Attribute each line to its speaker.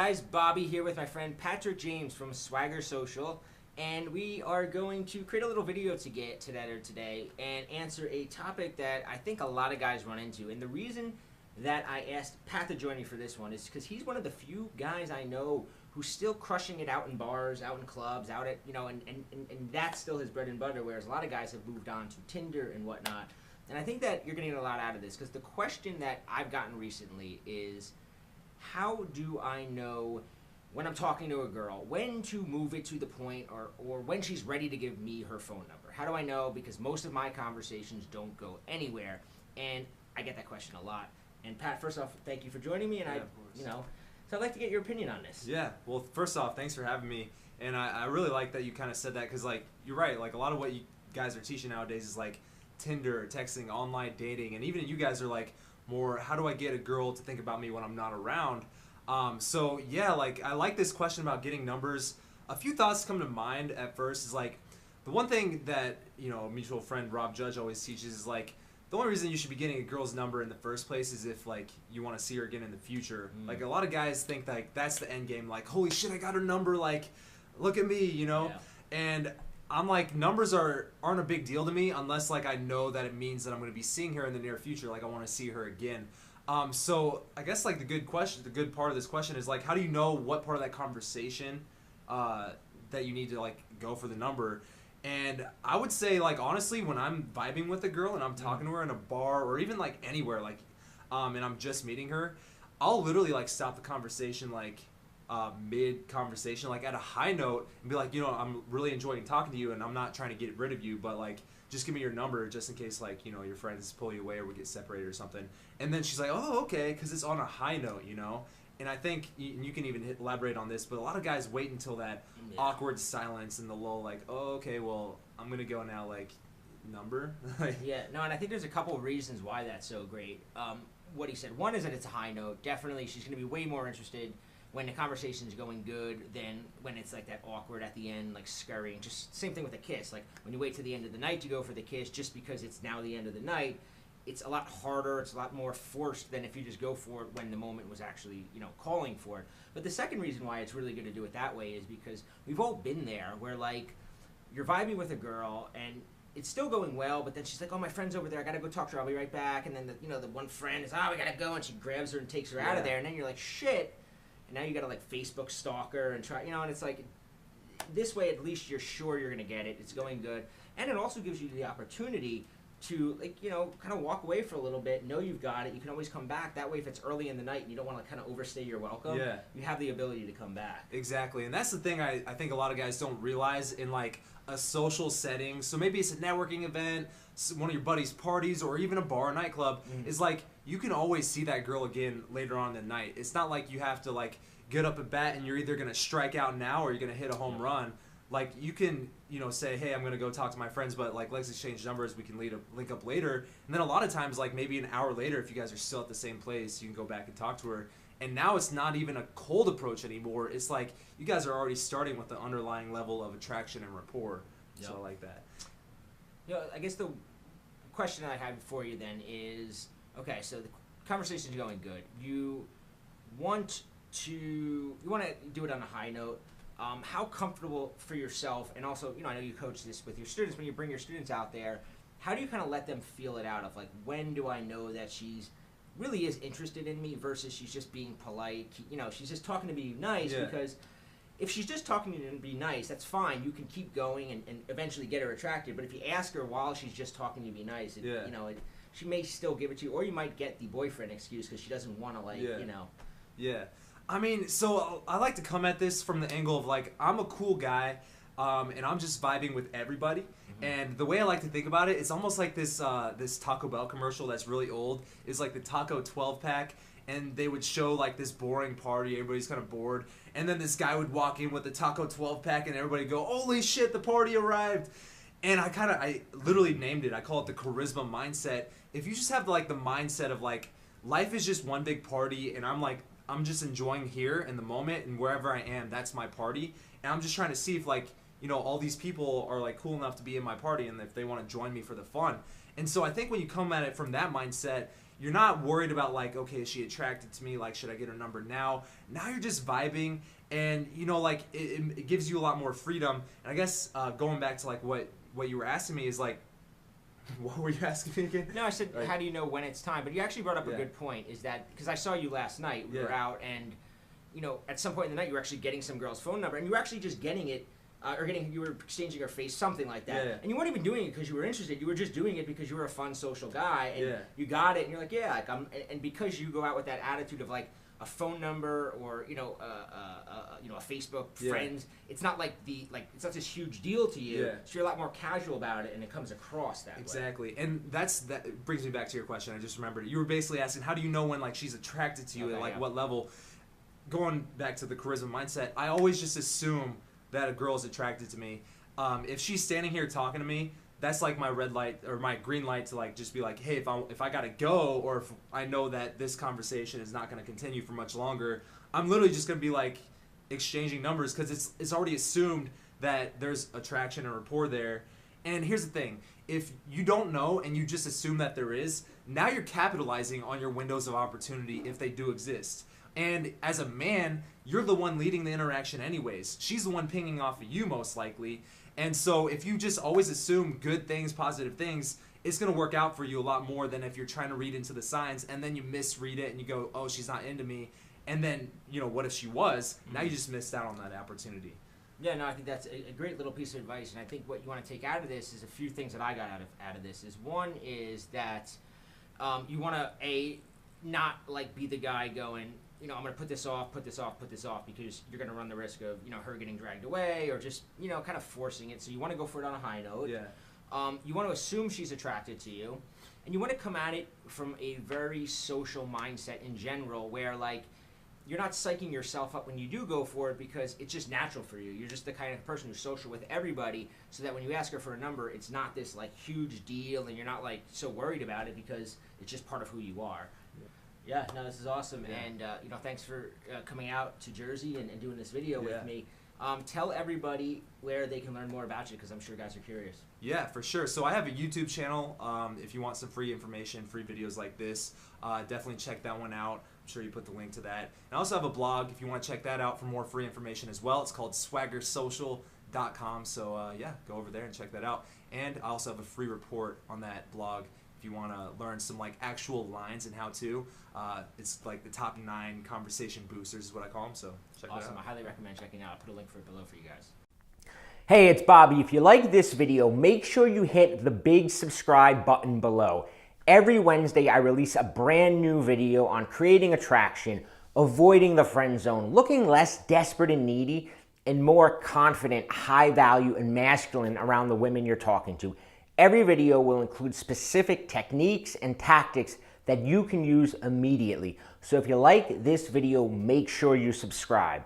Speaker 1: guys? Bobby here with my friend Patrick James from Swagger Social, and we are going to create a little video together today and answer a topic that I think a lot of guys run into. And the reason that I asked Pat to join me for this one is because he's one of the few guys I know who's still crushing it out in bars, out in clubs, out at, and that's still his bread and butter, whereas a lot of guys have moved on to Tinder and whatnot. And I think that you're going to get a lot out of this, because the question that I've gotten recently is, how do I know when I'm talking to a girl when to move it to the point, or when she's ready to give me her phone number? How do I know? Because most of my conversations don't go anywhere, and I get that question a lot. And Pat, first off, thank you for joining me, and so I'd like to get your opinion on this.
Speaker 2: Yeah, well, first off, thanks for having me, and I really like that you kind of said that, because, like, you're right, like, a lot of what you guys are teaching nowadays is, like, Tinder, texting, online dating, and even you guys are, like, more, how do I get a girl to think about me when I'm not around? So, yeah, like, I like this question about getting numbers. A few thoughts come to mind at first is, like, the one thing that, a mutual friend, Rob Judge, always teaches is, like, the only reason you should be getting a girl's number in the first place is if, like, you want to see her again in the future. Like, a lot of guys think, like, that's the end game. Like, holy shit, I got her number. Like, look at me,
Speaker 1: Yeah.
Speaker 2: And I'm like, numbers aren't a big deal to me unless, like, I know that it means that I'm going to be seeing her in the near future. Like, I want to see her again. So I guess, like, the good part of this question is, like, how do you know what part of that conversation that you need to, like, go for the number? And I would say, like, honestly, when I'm vibing with a girl and I'm talking to her in a bar or even, like, anywhere, like, and I'm just meeting her, I'll literally, like, stop the conversation, like, mid-conversation, like, at a high note and be like, I'm really enjoying talking to you and I'm not trying to get rid of you, but, like, just give me your number just in case, like, your friends pull you away or we get separated or something. And then she's like, oh, okay, because it's on a high note, And I think you can even elaborate on this, but a lot of guys wait until that awkward silence and the lull, like, oh, okay, well, I'm going to go now, like, number.
Speaker 1: Yeah, no, and I think there's a couple of reasons why that's so great. What he said, one is that it's a high note. Definitely, she's going to be way more interested when the conversation's going good than when it's, like, that awkward at the end, like, scurrying. Just same thing with a kiss. Like, when you wait to the end of the night to go for the kiss just because it's now the end of the night, it's a lot harder, it's a lot more forced than if you just go for it when the moment was actually, calling for it. But the second reason why it's really good to do it that way is because we've all been there where, like, you're vibing with a girl and it's still going well, but then she's like, oh, my friend's over there, I gotta go talk to her, I'll be right back. And then, the one friend is, oh, we gotta go, and she grabs her and takes her out of there. And then you're like, shit. And now you gotta, like, Facebook stalk her and try, and it's like, this way at least you're sure you're gonna get it, it's going good. And it also gives you the opportunity to, like, kind of walk away for a little bit, know you've got it, you can always come back. That way, if it's early in the night and you don't want to kind of overstay your welcome, you have the ability to come back.
Speaker 2: Exactly, and that's the thing I think a lot of guys don't realize in, like, a social setting. So maybe it's a networking event, one of your buddies' parties, or even a bar or nightclub, is, like, you can always see that girl again later on in the night. It's not like you have to, like, get up and bat and you're either going to strike out now or you're going to hit a home run. Like, you can, say, hey, I'm going to go talk to my friends, but, like, let's exchange numbers. We can link up later. And then a lot of times, like, maybe an hour later, if you guys are still at the same place, you can go back and talk to her. And now it's not even a cold approach anymore. It's like you guys are already starting with the underlying level of attraction and rapport. So I like that.
Speaker 1: I guess the question I have for you then is, okay, so the conversation's going good. You want to do it on a high note. How comfortable for yourself, and also, I know you coach this with your students, when you bring your students out there, how do you kind of let them feel it out of, like, when do I know that she's really is interested in me versus she's just being polite, she's just talking to be nice, because if she's just talking to you and be nice, that's fine, you can keep going and eventually get her attracted, but if you ask her while she's just talking to you be nice, she may still give it to you, or you might get the boyfriend excuse because she doesn't want to, like,
Speaker 2: Yeah. I mean, so I like to come at this from the angle of, like, I'm a cool guy, and I'm just vibing with everybody. And the way I like to think about it, it's almost like this Taco Bell commercial that's really old. Is like the Taco 12-pack, and they would show, like, this boring party. Everybody's kind of bored. And then this guy would walk in with the Taco 12-pack, and everybody would go, holy shit, the party arrived. And I literally named it. I call it the charisma mindset. If you just have, like, the mindset of, like, life is just one big party, and I'm just enjoying here in the moment, and wherever I am, that's my party. And I'm just trying to see if, like, all these people are like cool enough to be in my party, and if they want to join me for the fun. And so I think when you come at it from that mindset, you're not worried about like, okay, is she attracted to me? Like, should I get her number now? Now you're just vibing, and like it gives you a lot more freedom. And I guess going back to like what you were asking me is like, what were you asking me again?
Speaker 1: No, I said, how do you know when it's time? But you actually brought up a good point, is that, because I saw you last night, we were out, and, at some point in the night, you were actually getting some girl's phone number, and you were actually just getting it, you were exchanging her face, something like that.
Speaker 2: Yeah.
Speaker 1: And you weren't even doing it because you were interested, you were just doing it because you were a fun social guy, and you got it, and you're like, yeah, like, and because you go out with that attitude of, like, a phone number or a Facebook friend, it's not like it's not this huge deal to you. So you're a lot more casual about it, and it comes across that way.
Speaker 2: Exactly, and that brings me back to your question. I just remembered it. You were basically asking, how do you know when like she's attracted to you at like what level? Going back to the charisma mindset, I always just assume that a girl is attracted to me. If she's standing here talking to me, that's like my red light or my green light to like just be like, hey, if I gotta go, or if I know that this conversation is not gonna continue for much longer, I'm literally just gonna be like exchanging numbers, because it's already assumed that there's attraction and rapport there. And here's the thing: if you don't know and you just assume that there is, now you're capitalizing on your windows of opportunity if they do exist. And as a man, you're the one leading the interaction anyways. She's the one pinging off of you most likely. And so if you just always assume good things, positive things, it's going to work out for you a lot more than if you're trying to read into the signs and then you misread it and you go, oh, she's not into me. And then, what if she was? Now you just missed out on that opportunity.
Speaker 1: Yeah, no, I think that's a great little piece of advice. And I think what you want to take out of this is a few things that I got out of this. One is that you want to, not like be the guy going, I'm going to put this off, because you're going to run the risk of, her getting dragged away, or just, kind of forcing it. So you want to go for it on a high note.
Speaker 2: Yeah.
Speaker 1: You want to assume she's attracted to you. And you want to come at it from a very social mindset in general, where, like, you're not psyching yourself up when you do go for it, because it's just natural for you. You're just the kind of person who's social with everybody, so that when you ask her for a number, it's not this, like, huge deal, and you're not, like, so worried about it, because it's just part of who you are. Yeah, no, this is awesome, and thanks for coming out to Jersey and doing this video with me. Tell everybody where they can learn more about you, because I'm sure guys are curious.
Speaker 2: Yeah, for sure. So I have a YouTube channel. If you want some free information, free videos like this, definitely check that one out. I'm sure you put the link to that. And I also have a blog if you want to check that out for more free information as well. It's called swaggersocial.com. So go over there and check that out. And I also have a free report on that blog if you want to learn some like actual lines and how to. It's like the top 9 conversation boosters is what I call them. So check that out.
Speaker 1: Awesome. I highly recommend checking it out. I'll put a link for it below for you guys. Hey, it's Bobby. If you like this video, make sure you hit the big subscribe button below. Every Wednesday, I release a brand new video on creating attraction, avoiding the friend zone, looking less desperate and needy, and more confident, high value, and masculine around the women you're talking to. Every video will include specific techniques and tactics that you can use immediately. So if you like this video, make sure you subscribe.